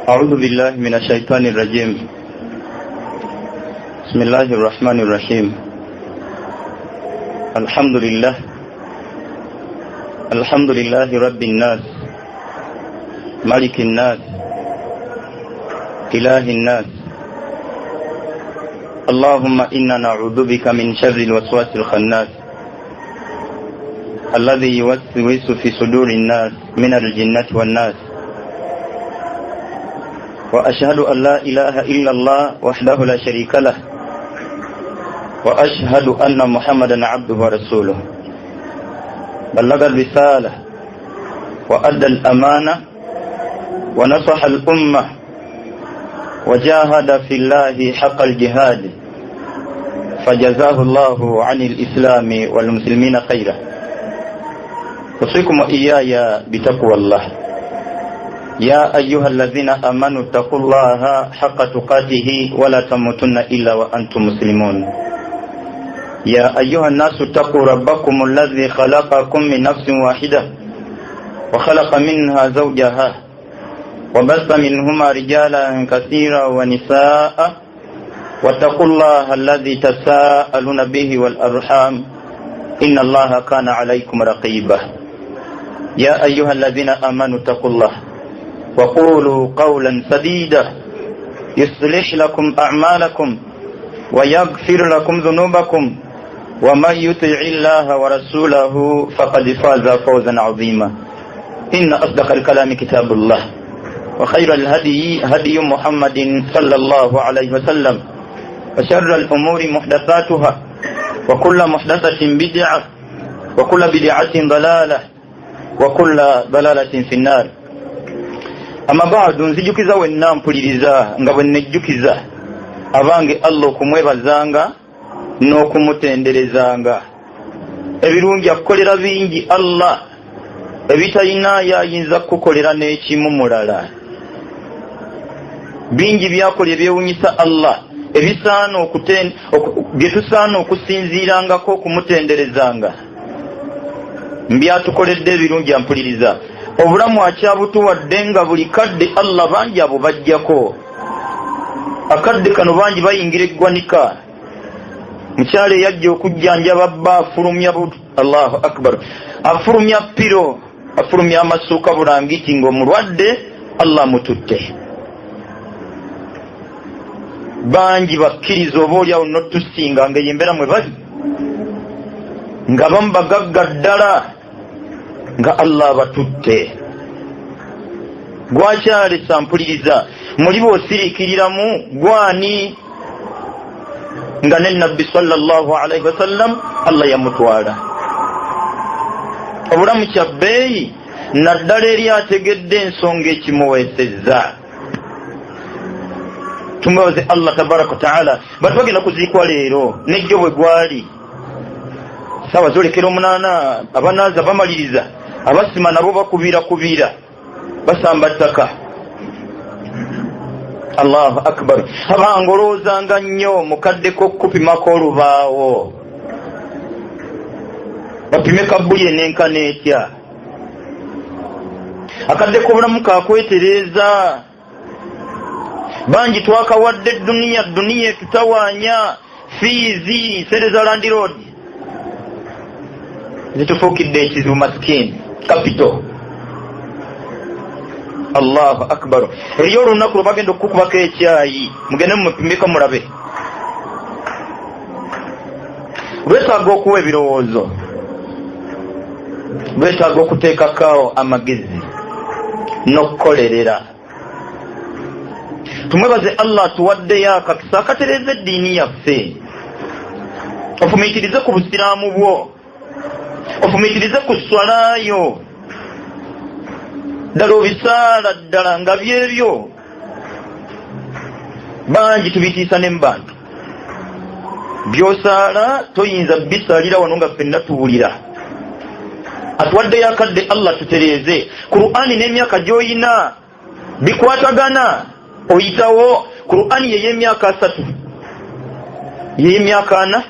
أعوذ بالله من الشيطان الرجيم. بسم الله الرحمن الرحيم. الحمد لله رب الناس ملك الناس إله الناس. اللهم إنا نعوذ بك من شر الوسواس الخناس الذي يوسوس في صدور الناس من الجنة والناس. وأشهد أن لا إله إلا الله وحده لا شريك له، وأشهد أن محمدا عبده ورسوله. بلغ الرسالة وأدى الأمانة ونصح الأمة وجاهد في الله حق الجهاد، فجزاه الله عن الإسلام والمسلمين خيرا. أوصيكم وإياي بتقوى الله. يا أيها الذين آمنوا اتقوا الله حق تقاته ولا تموتن إلا وأنتم مسلمون. يا أيها الناس اتقوا ربكم الذي خلقكم من نفس واحدة وخلق منها زوجها وبث منهما رجالا كثيرا ونساء، واتقوا الله الذي تساءلون به والأرحام إن الله كان عليكم رقيبا. يا أيها الذين آمنوا اتقوا الله وقولوا قولا سديدا يصلح لكم أعمالكم ويغفر لكم ذنوبكم، ومن يطع الله ورسوله فقد فاز فوزا عظيما. إن أصدق الكلام كتاب الله، وخير الهدي هدي محمد صلى الله عليه وسلم، وشر الأمور محدثاتها، وكل محدثة بدعة، وكل بدعة ضلالة، وكل ضلالة في النار. أما بعد، nzijukiza wenna mpuliriza nga bwe nejjukiza abange Allah okumwebazanga n'okumutenderezanga. Ebirungi akukolera bingi Allah, ebitalina yayinza kukolera n'ekimu mulala. Bingi byakola ebyewunyisa Allah, ebisaana bye tusaana okusinziirangako okumutenderezanga. Mbyatukoledde ebirungi ampuliriza. Obulamu akyabutuwadde nga buli kadde Allah bangi abo bajjako. Akadde kano bangi bayingira eggwanika. Mukyale yajja okujjanjaba bba afulumya Allahu akbar, afulumya piro, afulumya amasuuka bulangiti ng'omulwadde Allah mututte. Bangi bakkiriza oba oli awo notusinga nga yembera mwe bali, nga bamu bagagga ddala nga Allah batutte. Gwakyale sampuliriza, muli boosiriikiriramu gwani nga ne Nabbi sallallahu alaihi wasallam Allah yamutwala. Obulamu kya bbeeyi naddala eri ategedde ensonga ekimuweesezza. Tumwebaze Allah tabaraka wa taala. Batu bagenda kuziikwa leero nejjo bwe gwali sawa zolekera omunaana, abanaaza bamaliriza, abasima nabo bakubira basamba ttaka. Allahu akbar. Abangoloozanga nnyo mukaddeko kupimako olubaawo, bapime kabbuli enenkana etya. Akaddeko obulamu kakwetereeza. Bangi twakawadde duniya tutawaanya fiizi sereza Land Road zitufuukidde ekizibu maskini capital. Allahu akbar. Eriyo olunaku lwebagenda okukubako ekyayi mugende mumupimeko mulabe. Lwetaaga okuwa ebirowoozo, lwetaaga okuteekako amagezi n'okukolerera. Tumwebaze Allah tuwaddeyo akakisa akatereza eddiini yaffe. Ofumiitirize ku busiraamu bwo, ofumiitirize ku swalayo, ddala obisaala ddala nga byebyo. Bangi tubitiisa ne mu bantu. Byosaala toyinza bisaalira wano nga ffenna tuwulira. Atuwaddeyo akadde Allah tutereeze. Qur'ani n'emyaka gy'oyina bikwatagana. Oyitawo Qur'ani yeye emyaka 3, yeye emyaka 4,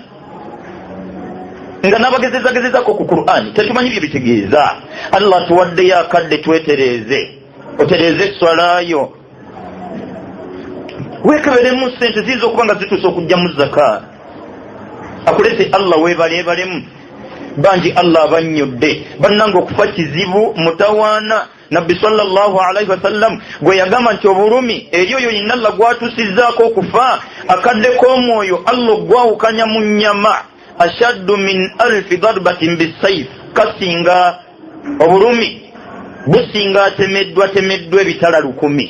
nga nabagezezako ku Qur'ani tetumanyi bye bitegeeza. Allah tuwaddeyo akadde twetereze, otereze swalayo, wekeberemu sente zizo kubanga zituso kujja mu zaka akulete Allah webalebalemu banji Allah banyodde bannanga okufa kizibu mutawaana Nabbi sallallahu alaihi wasallam gwe yagamba nti obulumi eriyo yinna Allah gwatusizaako okufa akaddeko omwoyo Allah gwawukanya mu nnyama ashaddu min alfi darbatin bisayf kasinga obulumi businga temeddwa ebitala 100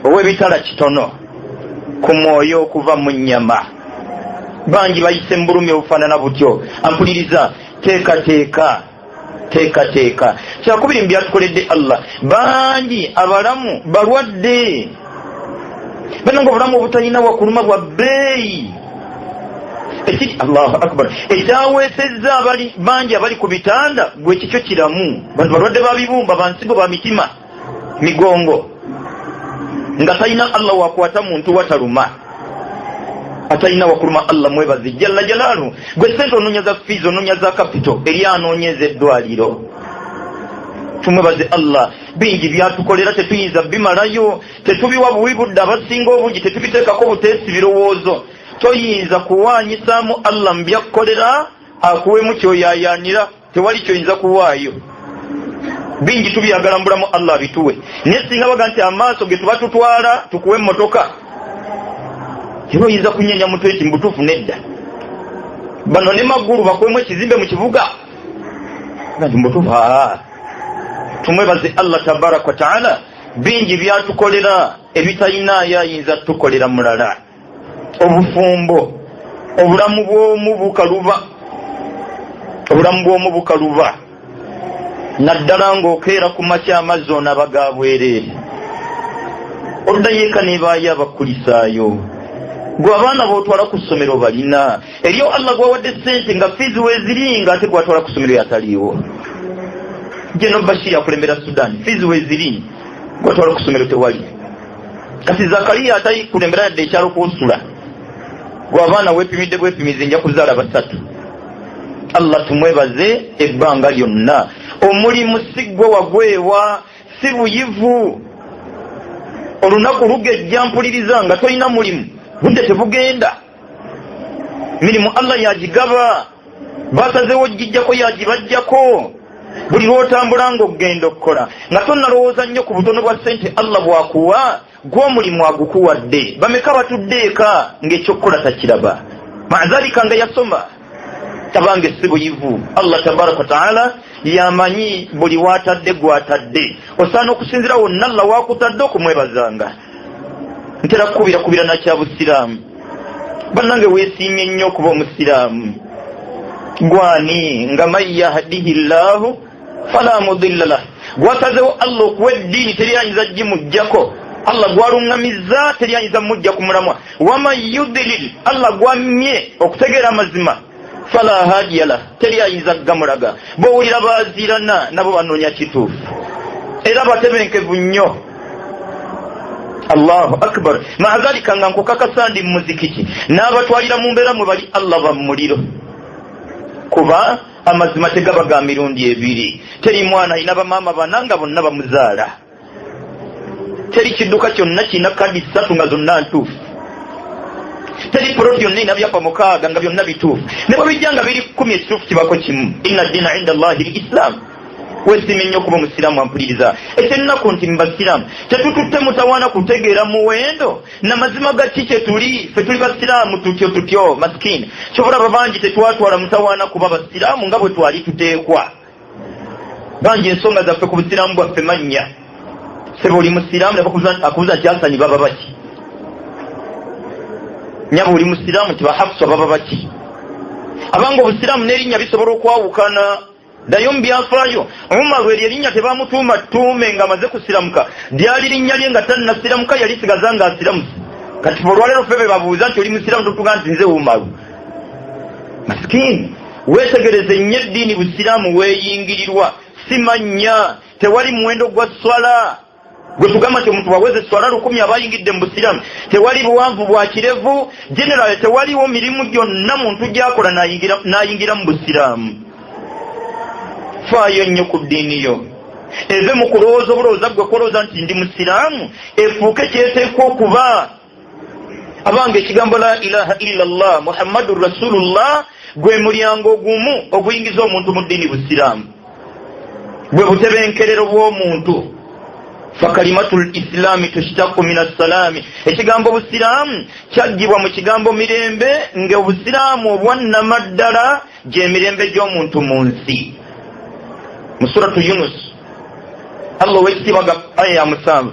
ow'ebitala kitono ku mwoyo okuva mu nnyama bangi bayise mu bulumi obufaanana butyo ampuliriza teeka kyakubiri mbyatukoledde Allah bangi abalamu balwadde bananga obulamu obutalina wakuluma bwa bbeeyi ekiri Allahu akbar ekyaweesezza bangi abali ku bitanda gwe kikyo kiramu bantu balwadde ba bibumba bansigo ba mitima migongo nga talina Allah wakwata muntu wataluma atalina wakuluma Allah mwebazi jalla jalalu gwe sente ononya za fees ononya za capital eri anoonyeza eddwaliro tumwebaze Allah bingi byatukolera tetuyinza bimalayo tetubiwa buwi budde abasinga obungi tetubiteekako buteesi birowoozo toyinza kuwaanyisaamu Allah mbyakukolera akuwemu kyoyayaanira tewali kyoyinza kuwaayo bingi tubyagala mbulamu Allah bituwe naye singa baga nti amaaso ge tuba tutwala tukuwe emmotoka oyinza kunyenya mutwe eti mbutuufu nedda bano ne maggulu bakwemu ekizimbe mu kibuga nti mbutuufu tumwebaze Allah tabaraka wa taala bingi byatukolera ebitalinayo ayinza tukolera mulala obufumbo obulamu bw'omu bukaluba naddala ng'okeera ku makya amazzi onaba bwereere oddayo eka nebaayo abakulisaayo gwe abaana b'otwala ku ssomero balina eriyo Allah gwawadde ssente nga fiizi weeziri ate gwatwala ku ssomero yataliiwo Jeno Bashir akulembera Sudan fiizi weeziri gwatwala ku ssomero tewali kati Zakariya atali kulembera yadde ekyalo kunsula gwe abaana weepimidde bwepimizi nja kuzaala 3 Allah tumwebaze ebbanga lyonna omulimu siggwe wagwewa si buyivu olunaku lugejja mpuliriza nga tolina mulimu budde tebugenda mirimu Allah yagigaba basazewo gijjako yagibajjako buli lwotambula ng'ogenda okukola nga tonnalowooza nnyo ku butono bwa ssente Allah bwakuwa gw'omulimu agukuwadde bameka batudde eka ng'ekyokukola takiraba maazalika nga yasoma tabange si buyivu Allah tabaraka wa taala yamanyi buli watadde gwatadde osaana okusinzira wonna Allah wakutadde okumwebazanga ntera kubira nakya busiraamu bannange weesiimye nnyo okuba omusiraamu gwani nga man yahdihi llahu fala mudilla lah gwasazewo Allah okuwa eddiini teriyinza gimujjako Allah gwaluŋŋamizza teriyinza mujja ku mulamwa waman yudlil Allah gwammye okutegeera amazima fala hadiya lah teriyinza gamulaga bowulira baazirana nabo banoonya kituufu era batebenkevu nnyo Allahu akbar maazalika nga nkukakasa ndi muzikiki n'abatwalira mu mbeera mwe bali Allah bamuliro kuba amazima tegaba ga mirundi ebiri teri mwana alina bamaama bananga bonna bamuzaala teri kidduka kyonna kirina kadi 3 nga zonna ntuufu teri poloti yonna ina byapa 6 nga byonna bituufu ne bwe bijja nga biri 10 ekituufu kibako kimu inna ddiina inda Allahi l-Islam weesiimye nnyo okuba omusiraamu ampuliriza ekyennaku nti mbasiraamu tetututte mutawaana kutegeera muwendo namazima gaki kyetuli fe tuli basiraamu tutyo masikini kyobulaba bangi tetwatwala mutawaana kuba basiraamu nga bwe twali tuteekwa bangi ensonga zaffe ku busiraamu bwaffe mannya sebe oli musiraamu akubuza nti Hasani baba baki nyaba oli musiraamu nti Bahafsa baba baki abanga obusiraamu n'erinnya bisobola okwawukana dayo mbyafaayo Umar lwe erinnya tebamutuuma ttuume nga amaze kusiramuka lyali linnya lye nga tannasiramuka yali sigaza nga asiramusa kati olwaleero ffe be babuuza nti oli musiraamu totuga nti nze Umar masikini weetegereze nnyo eddiini busiraamu weeyingirirwa simanya tewali muwendo gwa swala gwe tugamba nti omuntu waweze swala 100 abayingidde mu busiraamu tewali buwanvu bwa kirevu generali tewaliwo mirimu gyonna muntu gyakola n'ayingira mu busiraamu faayo nnyo ku ddiini yo eve mu kulowooza obulowooza gwe kulowooza nti ndi musiraamu efuuke kyeteekwa okuba abange ekigambo la ilaha illallah muhammadur rasulullah gwe mulyango gumu oguyingiza omuntu mu ddiini busiraamu, gwe butebenkerero bw'omuntu. fakalimatul islami tushtaqu min assalaami, ekigambo busiraamu kyaggyibwa mu kigambo mirembe, nga obusiraamu obwannamaddala gy'emirembe gy'omuntu mu nsi. mu suratu yunus allah wekitibaga aya ya 7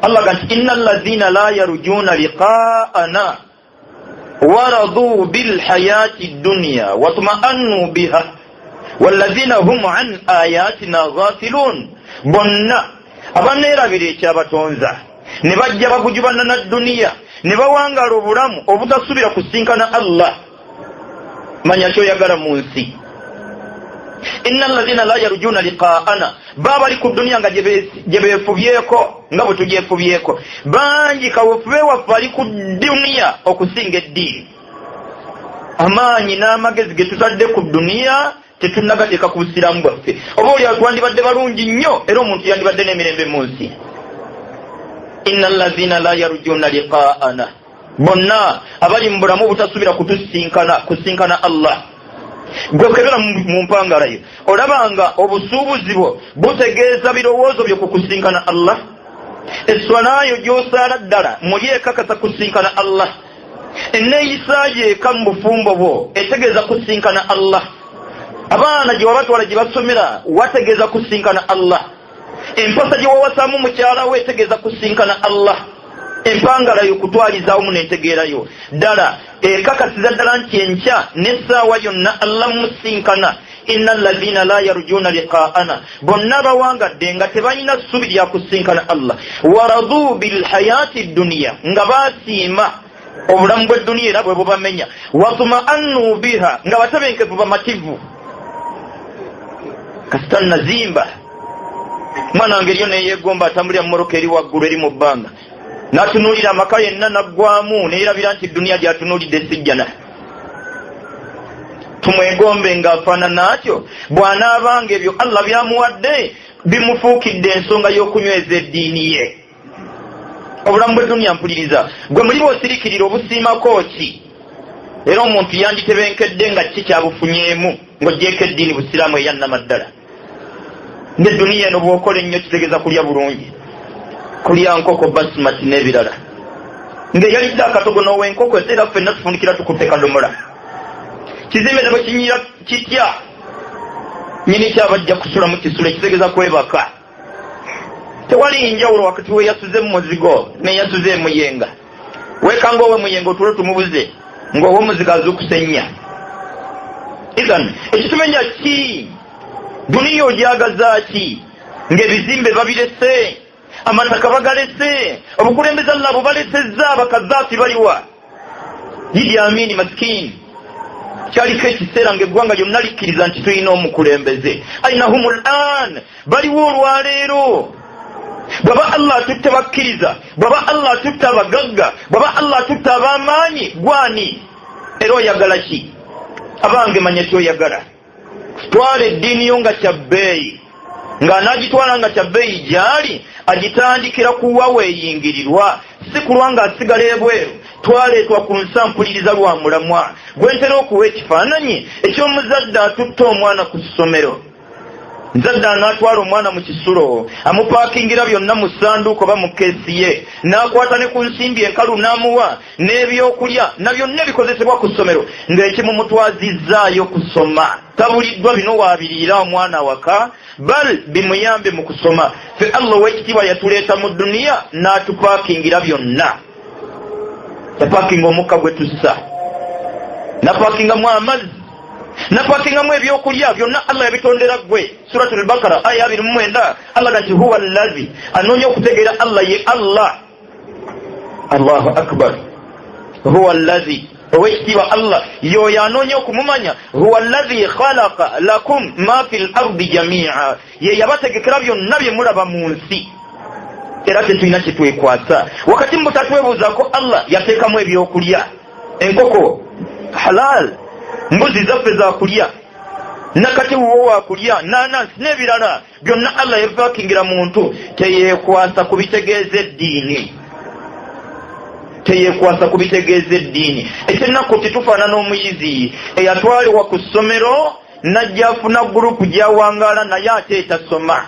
allah ganti inna allazina la yarjuna liqaana waradu bilhayati dunya watma'annu biha wallazina hum an ayatina ghafilun, bonna abaneerabira ekyabatonza ne bajja bagujubana na duniya ne bawangala obulamu obutasubira kusinkana allah, manya kyoyagala mu nsi. inna allazina la yarjuna liqaana, baba li ku dunia nga gyebeefubyeko nga bwe tugyefubyeko, bangi kawefube waffe ali ku dunia okusinga eddiini. amaanyi n'amagezi ge tutadde ku dunia tetunnagateeka ku busiraamu bwaffe. oba oli twandibadde balungi nnyo era omuntu yandibadde n'emirembe mu nsi. inna allazina la yarjuna liqaana, bonna abali mu bulamu butasubira kusinkana allah. gwe kebera mu mpangalayo olabanga obusuubuzi bwo butegeeza birowoozo byo ku kusinkana allah. esswalaayo gy'osaala ddala mulyekakasa kusinkana allah. enneeyisaayo eka mu bufumbo bwo etegeeza kusinkana allah. abaana gye wabatwala gye basomera wategeeza kusinkana allah. empasa gye wawasaamu mukyala we etegeeza kusinkana allah. empangalayo kutwalizaawo munentegeerayo ddala ekakasiza ddala nti enkya n'essaawa yonna allah musinkana. inna allazina la yarjuna liqaana, bonna bawangadde nga tebalina ssubi lya kusinkana allah. waradu bilhayati dunya, nga basiima obulamu bw'edduniya era bwe bubamenya. watma'annu biha, nga batebenkevu bamativu. kasita nazimba mwana wange eriyo neyeegomba atambulira mu moroka eri waggulu eri mu bbanga, n'atunuulira amaka yenna naggwamu neerabira nti duniya gy'atunuulidde sijjana. tumwegombe ng'afaanana atyo bw'anaabanga ebyo allah byamuwadde bimufuukidde ensonga y'okunyweza eddiini ye. obulamu bw'edduniya mpuliriza gwe muli bw'osirikirira obusiimako ki? era omuntu yanditebenkedde nga ki kyabufunyeemu ng'oggyeko eddiini busiraamu eyannamaddala. n'edduniya eno bw'okola ennyo kitegeeza kulya bulungi, kulya nkoko basmati n'ebirala. ng'eyalidde akatogo n'ow'enkoko eseera ffenna tufunikira tukutte kadomola. kizimbe ne bwe kinyira kitya nyini kyabajja kusula mu kisulo ekitegeeza kwebaka. tewali njawulo wakati we yasuze mu muzigo ne yasuze emuyenga. weekanga owe muyenga otulo tumubuze ng'owe muzigo azuukusennya. idan ekitumenya ki? duniya ogyagaza ki? ng'ebizimbe babirese, amataka bagalese, obukulembeze allah bubalesezza, abakazaati baliwa. Idi Amini maskini kyaliko ekiseera ng'eggwanga lyonna likkiriza nti tulina omukulembeze. ainahumul an, baliwo olwaleero. bwaba allah atutte bakkiriza, bwaba allah atutte abagagga, bwaba allah atutte ab'amaanyi, gwani era oyagala ki? abange manya kyoyagala. twala eddiini yo nga kyabbeeyi, ng'anaagitwala nga kyabbeeyi gy'ali agitandikira kuwa weeyingirirwa, si kulwa ng'asigala ebweru. twaleetwa ku nsampuliriza lwa mulamwa gwentera okuwa ekifaananyi eky'omuzadde atutta omwana ku ssomero. nzadde anaatwala omwana mu kisulo amupaakingira byonna mu ssanduuko oba mu keesi ye, n'akwata ne ku nsimbi enkalu n'amuwa, n'ebyokulya na byonna bikozesebwa ku ssomero, ng'ekimumutwazizzaayo kusoma. tabuliddwa bino waabiriira omwana waka, bal bimuyambe mu kusoma. fe allah ow'ekitiibwa yatuleeta mu duniya n'atupaakingira byonna. yapaakinga omukka gwe tussa, napaakingamu amazzi, napaakingamu ebyokulya, byonna allah yabitondera gwe. suratul bakara aya 29 allah gati huwa allazi, anoonya okutegeera allah ye allah. allahu akbar. huwa allazi, owekitiibwa allah yoyo anoonya okumumanya. huwa allazi khalaqa lakum ma fi lardi jamia, ye yabategekera byonna bye mulaba mu nsi. era tetulina kyetwekwasa wakati mutatwebuuzako allah yateekamu ebyokulya. enkoko halal, mbuzi zaffe zakulya, nakati wuwo wakulya, nanansi n'ebirala byonna allah yevaakingira muntu. teyeekwasa ku bitegeeza eddiini, teyekwasa kubitegeeza eddiini. Ekyennaku tetufaanana omuyizi eyatwalibwa ku ssomero najja afuna gurupu gy'awangaala naye ate etasoma.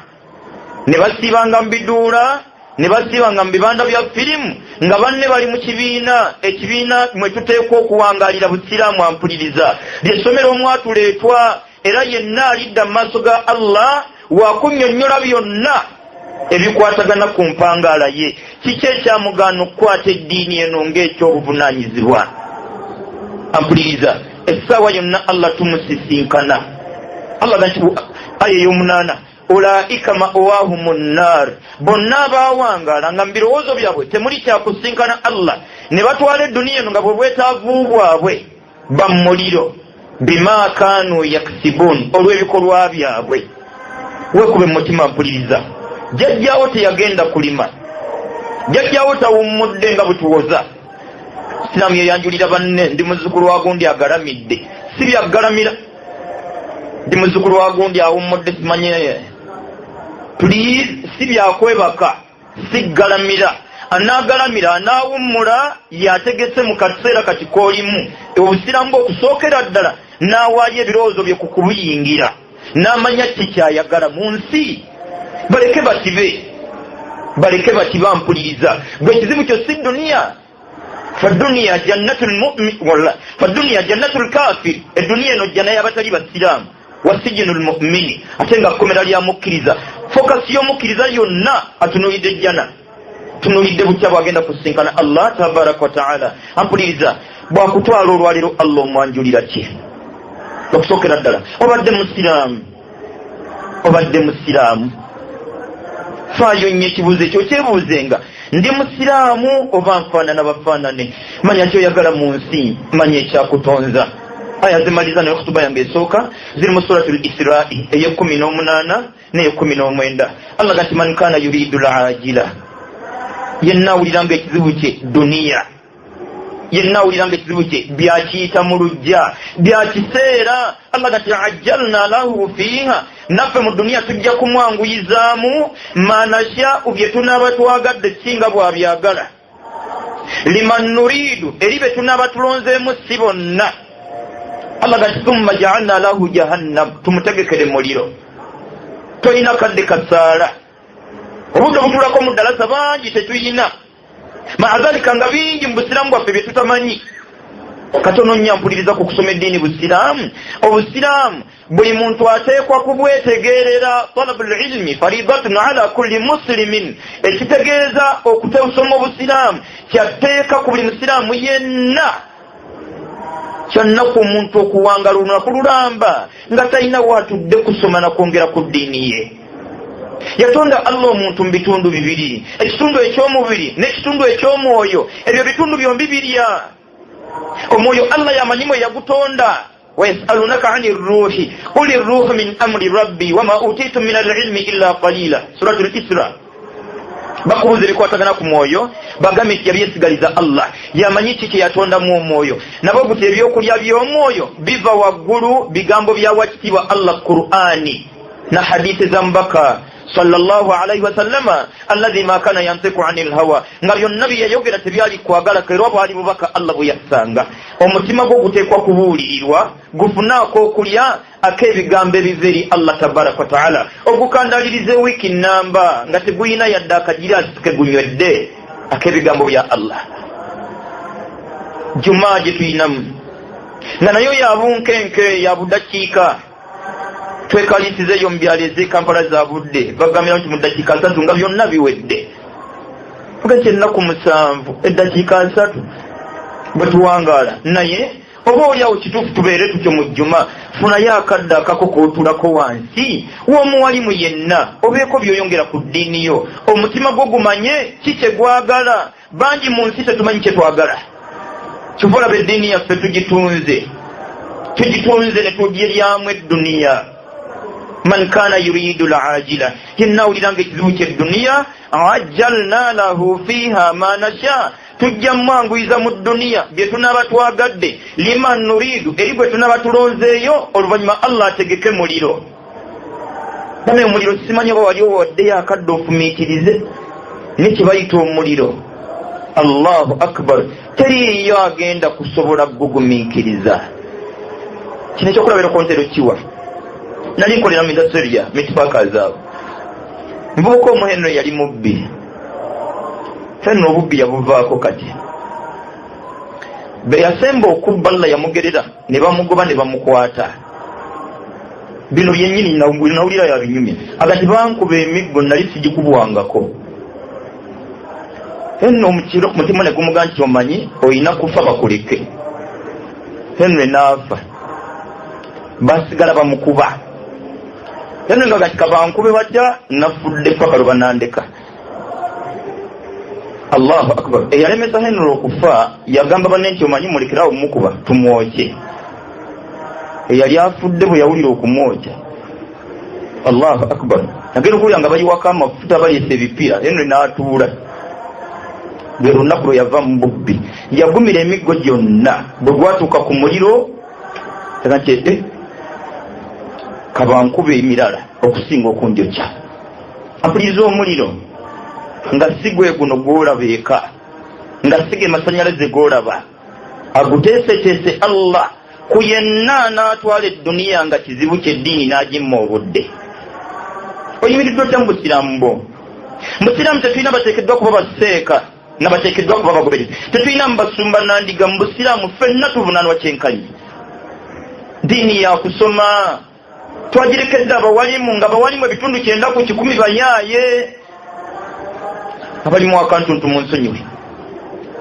Ne basiibanga mu biduula, ne basiibanga mu bibanda bya firimu nga banne bali mu kibiina, ekibiina mwe tuteekwa okuwangaalira busiraamu ampuliriza. Ly'essomero mwatuleetwa era yenna alidda mu maaso ga Allah waakunnyonnyola byonna ebikwatagana ku mpangaala ye. Kiki ekyamugaana okukwata eddiini eno ng'ekyobuvunaanyizibwa? Ampuliriza, essaawa yonna Allah tumusisinkana. Allah ganti aya ey'omunaana ulaika ma'wahumun nar, bonna abaawangaala nga mu birowoozo byabwe temuli kyakusinkana Allah ne batwala eduniya eno nga bwe bwetaavu bwabwe bamuliro bima kaanu yaksibun, olw'ebikolwa byabwe. Weekube mu mutima mpuliriza, jjajjaawo teyagenda kulima, jjajjaawo tawummudde nga butuwoza. Siraamu yeyanjulira banne, ndi muzzukulu wa gundi agalamidde, si byagalamira. Ndi muzzukulu wa gundi awummudde simanye, si byakwebaka, si galamira. Anaagalamira anaawummula yategese mu kaseera kati koolimu. Obusiraamu bw'okusookera ddala n'awaayo ebirowoozo bye ku kubuyingira, n'amanya kikyayagala mu nsi. Baleke batibe, baleke batibe. Ampuliriza, gwe ekizibu kyo si duniya. Faduniya jannatul mu'min walla faduniya jannatul kafir, eduniya eno jjana y'abatali basiraamu, wasijinul mu'mini, ate nga kkomera lya mukkiriza. Fokasi y'omukkiriza yonna atunuulidde jjana, tunuulidde butya bwagenda kusinkana Allah tabaraka wa ta'ala. Ampuliriza, bwakutwala olwaleero Allah omwanjulira ki? Okusookera ddala, obadde musiraamu, obadde musiraamu, faayo nnyo ekibuuzo ekyo kyebuuzenga, ndi musiraamu oba nfaanana bafaanane. Manya kyoyagala mu nsi, manya ekyakutonza. Aya zimaliza nayo kutuba yange esooka ziri mu suratul Isra'i ey'18 n'ey'19. Allah gati man kana yuridu al-ajila, yenna awuliranga ekizibu kye duniya, yenna awuliranga ekizibu kye byakiyita mu lujja, byakiseera. Allah gati ajjalna lahu fiha, naffe mu duniya tujja kumwanguyizaamu manasha bye tunaaba twagadde singa bwabyagala. Liman nuridu, eri be tunaaba tulonzeemu si bonna. Allah gati thumma ja'alna lahu jahannam, tumutegekere muliro. Toyina kadde kasaala, obudde butulako mu ddalasa bangi tetuyina. Maazalika nga bingi mu busiraamu bwaffe bye tutamanyi. Katono nnyo ampuliriza ku kusoma eddiini busiraamu. Obusiraamu buli muntu ateekwa kubwetegeerera. Talabul ilmi faridatun ala kulli muslimin, ekitegeeza okuteesoma obusiraamu kyatteeka ku buli musiraamu yenna. Kyannaku omuntu okuwangala olunaku lulamba nga talina waatudde kusoma na kwongera ku ddiini ye. Yatonda Allah omuntu mu bitundu bibiri, ekitundu eky'omubiri n'ekitundu eky'omwoyo. Ebyo bitundu byombi birya. Omwoyo Allah yamanyimu yagutonda. ويسألونك عن الروح قل الروح من أمر ربي وما أوتيتم من العلم إلا قليلا. سورة الإسراء. Bakubuze bikwatagana ku mwoyo bagame ebyesigaliza Allah yamanyi kiki yatonda mu mwoyo, nabo gute ebyokulya by'omwoyo biva waggulu, bigambo bya wakitibwa Allah Qur'ani na hadithi za mbaka sallallahu alayhi wa sallama alladhi ma kana yantiqu anil hawa, nga byonna byayogera tebyali kwagala kero bwali bubaka Allah buyasanga. Omutima gwo guteekwa kubuulirirwa, gufunaako okulya ak'ebigambo ebiveri Allah tabaraka wa ta'ala. Ogukandalirize wiiki namba nga teguyina yadde akajira ke gunywedde ak'ebigambo bya Allah. Jumaa gye tuyinamu nga nayo yabunkenke ya budakiika, twekalisizeyo mu byalo ez'Ekampala za budde, bagambira nti mu ddakiika 3 nga byonna biwedde. Fugaki ennaku 7 eddakiika 3 bwe tuwangaala, naye oba oliawo kituufu tubeere tutyo mu jjuma, funayo akadde akako kootulako wansi w'omuwalimu yenna, obeeko by'oyongera ku ddiini yo, omutima gwo gumanye ki kye gwagala. Bangi mu nsi tetumanyi kye twagala. Kyova olaba eddiini yaffe tugitunze ne tugiryamu edduniya. Man kana yuridu al-ajila, yenna awuliranga ekizibu ky'edduniya, ajjalna lahu fiha ma nasha, tujja mwanguyiza mu dduniya bye tunaaba twagadde. Liman nuridu, eri gwe tunaaba tulonzeeyo, oluvannyuma Allah ategeke muliro. Bane omuliro simanyi oba wali owaddeyo akadde ofumiitirize ne kye bayita omuliro. Allahu akbar teriyo agenda kusobola gugumiikiriza kino ekyokulabira kontero kiwa nali nkolera midaseria mitipakazaabo nvubuka omuheno yali mubbi fenna obubbi yabuvaako kati be yasemba okubba Allah yamugerera ne bamugoba ne bamukwata bino byennyini nawulira yabinyumya agati bankuba emiggo nali sigikubwangako henno omukiro mutima ne gumuga nti omanyi oyina kufa bakuleke henno naafa basigala bamukuba henno nga gati kabankube batya nafudde paka lubanandeka Allahu akbar eyalemesa henno okufa yagamba banne nti omanyi mulekerawo mukuba tumwoke eyali afudde bwe yawulira okumwoja Allahu akbar nagenda okulya nga bayiwaka amafuta bayesa ebipira henno n'atuula lwe lunaku lwe yava mu bubbi yagumira emiggo gyonna bwe gwatuuka ku muliro aga nti kabankuba emirala okusinga okunjokya apuliriza omuliro nga sigwe guno gwolaba eka nga sige masanyalaze gwolaba aguteeseteese Allah ku yenna n'atwala edduniya nga kizibu kyeddiini n'agimma obudde oyimiriddwa otya mu busiraamu bo mu busiraamu tetulina bateekeddwa kuba baseeka nabateekeddwa kuba bagoberezi tetulina mu basumba nandiga mu busiraamu ffenna tuvunaanwa kyenkanyi ddiini yakusoma twagirekedde abawalimu nga bawalimu ebitundu 9 ku 10 bayaaye abalimu akantuntu mu nsonyiwe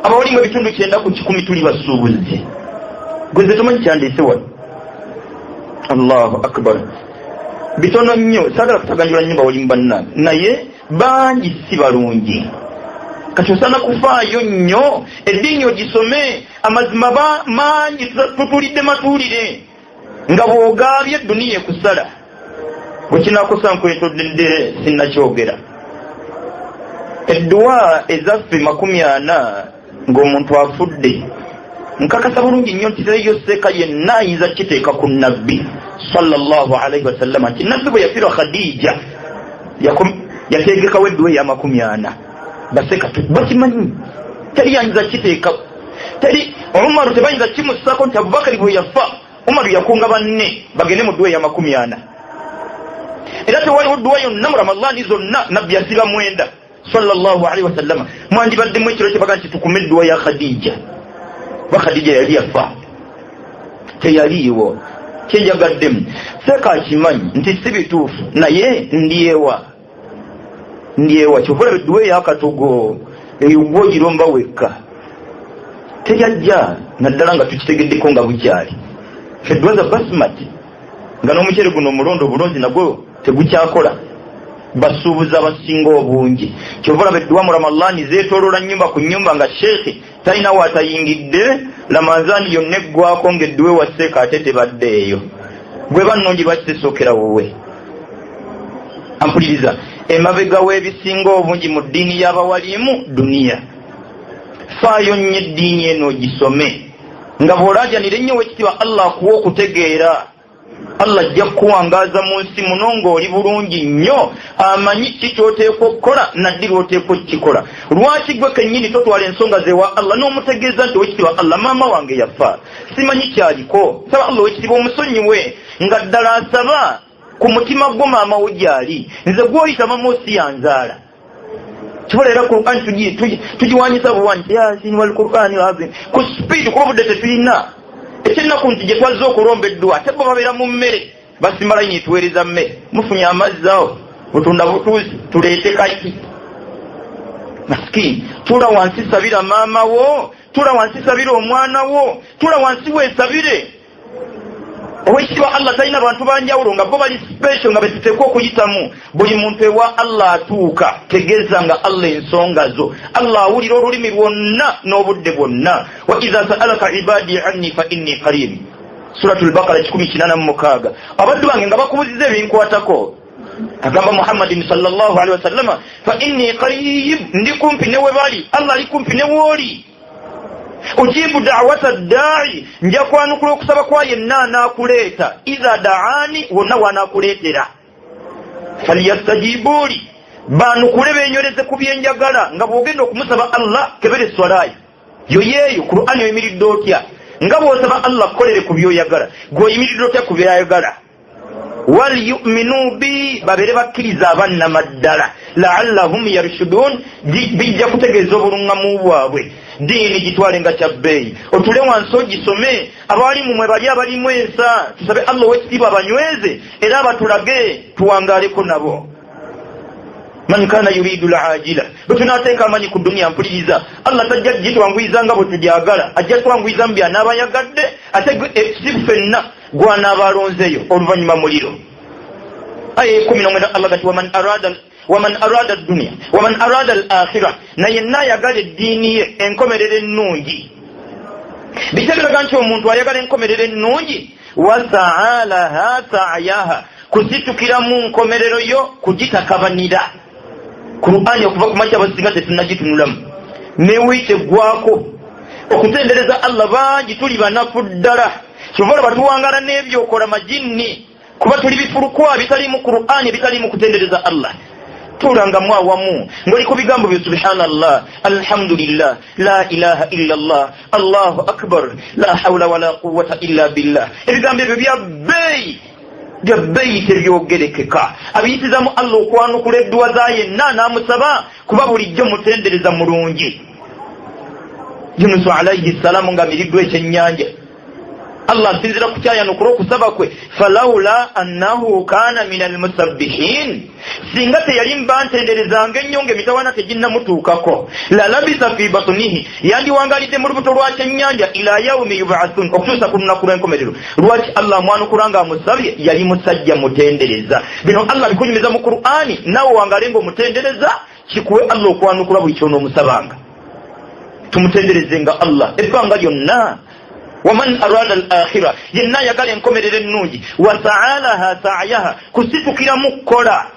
abawalimu ebitundu 9 ku 10 tuli basuubuzi gweze tomanyi kyandiise wano Allahu akbar bitono nnyo saagala kutaganjula nnyo bawalimu bannange naye bangi si balungi kati osaana kufaayo nnyo eddiini ogisome amazima mangi tutulidde matuulire nga bw'ogaabye edduniya ekusala bwe kinaakosa nkwetodde sinnakyogera edduwa ezaffe 40 ng'omuntu afudde nkakasa bulungi nnyo nti teyo seeka yenna ayinza kiteeka ku nabbi sallallahu alaihi wasallam nti nabbi bwe yafiirwa Khadija yategekawo edduwa eya 40 baseka bakimanyi teri yayinza kiteeka teri Umaru tebayinza kimusako nti Abubakari bwe yafa Umaru yakunga banne bagende mu dduwa ya 40 era tewaliwo dduwa yonna mu Ramadani zonna nabbi yasiba 9 sallallahu alaihi wasallam mwandibaddemu ekiro kyebaga nti tukume edduwa ya Khadija ba Khadija yali yafa teyaliiwo kyenjagaddemu seeka akimanyi nti si bituufu naye ndyewa kyokola edduwa ey'akatogo eyugwa ogiromba wekka teyajja naddala nga tukitegeddeko nga bukyali edduwa za basmati nga n'omukyere guno omulondo obulungi nagwo tegukyakola basuubuza abasinga obungi kyovalaba edduwa mu Ramadani zeetooloola nnyumba ku nnyumba nga sheekhi talina waatayingidde Ramadani yonna eggwako ng'edduwa ewaseeka ate tebaddeeyo bwe bannungi bakitesookera wowe ampuliriza emabega w'ebisinga obungi mu ddiini y'abawalimu duniya faayo nnyo eddiini eno ogisome nga bw'olaajanira ennyo wekitiibwa Allah akuwa okutegeera Allah ajja kukuwangaaza mu nsi muno ng'oli bulungi nnyo amanyi ki ky'oteekwa okukola naddi lw'oteekwa okukikola lwaki gwe kennyini totwala ensonga zewa Allah n'omutegeeza nti wekitiibwa Allah maama wange yafa simanyi kyaliko saba Allah wekitiibwa omusonyiwe nga ddala asaba ku mutima gwo maama wo gyali nze gw'oyita maama osi yanzaala kibola era Qur'an tugiwanyisa buwanyi yasin wal Qur'ani azim ku speed kuba budde tetulina ekinaku nti gye twazze okulomba edduwa ate bo babeera mu mmere basimala nnyo tuweereza mmere mufunye amazzi awo butunda butuuzi tuleete kaki maskini tula wansi sabira maama wo tula wansi sabira omwana wo tula wansi weesabire owekitiibwa Allah talina bantu banjawulo nga bo bali special nga betuteekwa okuyitamu buli muntu ewa Allah atuuka tegeeza nga Allah ensonga zo Allah awulira olulimi lwonna n'obudde bwonna wa idha sa'alaka ibadi anni fa inni qarib suratul baqara 186 abaddu bange nga bakubuziza ebinkwatako agamba Muhammadin sallallahu alaihi wasallam fa inni qarib ndi kumpi newe bali Allah ali kumpi newe oli ujibu da'wata da'i nja kwanukula okusaba kwa yenna anakuleeta idha da'ani wonna wanakuleetera falyastajibuli banukule benyoleze ku byenjagala nga bwogenda okumusaba Allah kebere swalayo yo yeeyo Qur'ani yimiridde otya nga bwosaba Allah kolere ku byoyagala gwoyimiridde otya ku byayagala wal yu'minu bi babere bakkiriza abanna maddala la'allahum yarshudun bijja kutegeeza obulungamu bwabwe dini gitwale nga kyabbeeyi otule wansi ogisome abali mumwe bali abalimu ensa tusabe Allah wekitiibwa abanyweze era abatulage tuwangaleko nabo man kana yuridu al-ajila butunateeka amanyi ku dunia mpuliriza Allah tajja gitwanguyiza nga bwe tujagala ajja twanguyiza mbi anaabayagadde ate sifenna gw'anaabalonzeyo oluvannyuma muliro aya 19 Allah gati waman arada ad-dunya waman arada al-akhirah naye nayagala eddiini ye enkomerero ennungi bitegeraga nti omuntu ayagala enkomerero ennungi wasa'alaha sa'yaha kusitukira mu nkomerero yo kugitakabanira Qur'ani okuva ku makya abasinga tetunnagitunulamu newiite gwako okutendereza Allah bangi tuli banafu ddala kyova batuwangala n'ebyokola majinni kuba tuli bifulukwa bitali mu Qur'ani bitali mu kutendereza Allah tulangamu awamu ng'oli ku bigambo byo subhanallah alhamdulillah la ilaha illa Allah Allahu akbar la hawla wala quwwata illa billah ebigambo ebyo byabbeeyi tebyogerekeka abiyitizamu Allah okwanukula edduwa za yenna n'amusaba kuba bulijjo mutendereza mulungi Yunus alayhi salamu nga miriddwa ekyennyanja Allah sinzira ku kyayanukula okusaba kwe falawula annahu kana min almusabbihin singa teyali mbantenderezanga ennyo ng'emitawaana teginnamutuukako la labisa fi batnihi yandiwangalidde mu lubuto lwa kyennyanja ila yawmi yub'athun okutuusa ku lunaku lw'enkomerero lwaki Allah amwanukula ng'amusabye yali musajja mutendereza bino Allah bikunyumiza mu Qur'ani nawe wangale ng'omutendereza kikuwe Allah okwanukula buli ky'onoomusabanga tumutenderezenga Allah ebbanga lyonna waman arada al-akhirah yenna yagala enkomerero ennungi wasa'alaha sa'yaha kusitukira mu kukola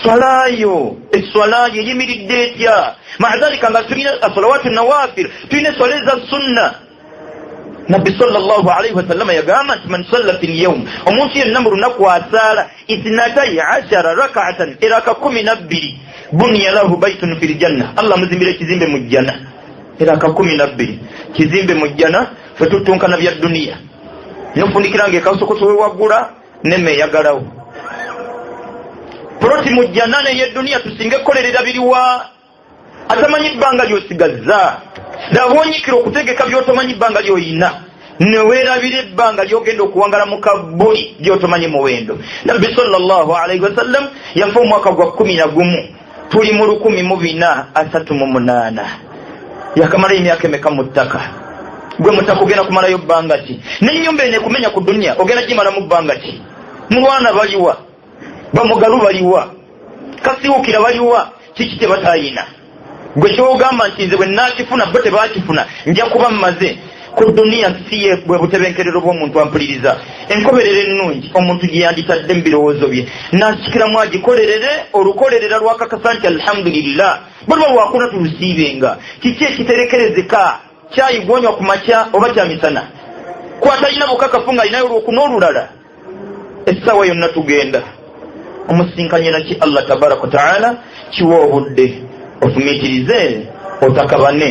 swalayo eswalayo yimiridde etya ma'adhalika nga tulina asalawatu nawafil tulina swala za sunna Nabbi sallallahu alayhi wa sallam yagamba nti man salla fil yawm omuntu yenna mu lunaku asaala 12 rak'atan iraka 12 bunya lahu baytun fil janna Allah muzimbire kizimbe mu janna iraka 12 kizimbe mu janna fetutunkana bya dunia nofundikiranga ekawusokoso wewagula nemeyagalawo proti mu janna ne dunia tusinge kolerera biriwa atamanyi bbanga lyosigaza dabonyikira okutegeka byotomanyi bbanga lyoyina neweerabira ebbanga lyogenda okuwangala mu kabbuli lyotomanyi muwendo Nabbi sallallahu alayhi wasallam yafa omwaka gwa 11 tuli mu 1438 yakamala emyaka emeka mu ttaka gwe mutaka ogenda kumalayo bbanga ki n'ennyumba ene kumenya ku dunia ogenda gimala mu bbanga ki mulwana baliwa bamugalu baliwa kasiwukira baliwa kiki tebatayina gwe kyogamba nti nze bwe nakifuna bo tebakifuna nja kuba mmaze ku dunia siye bwe butebenkerero bw'omuntu ampuliriza enkomerero ennungi omuntu gye yanditadde mu birowoozo bye nasikiramu agikolerere olukolerera lwakakasa nti alhamdulillah bwe lwakuna tulusiibenga kiki ekiterekerezeka kyayigonywa ku makya oba kyamisana kwatalina bukakafu nga alinayo olwokunoolulala essaawa yonna tugenda omusinkanye naki Allah tabaraka wa ta'ala kiwa obudde ofumiitirize otakabane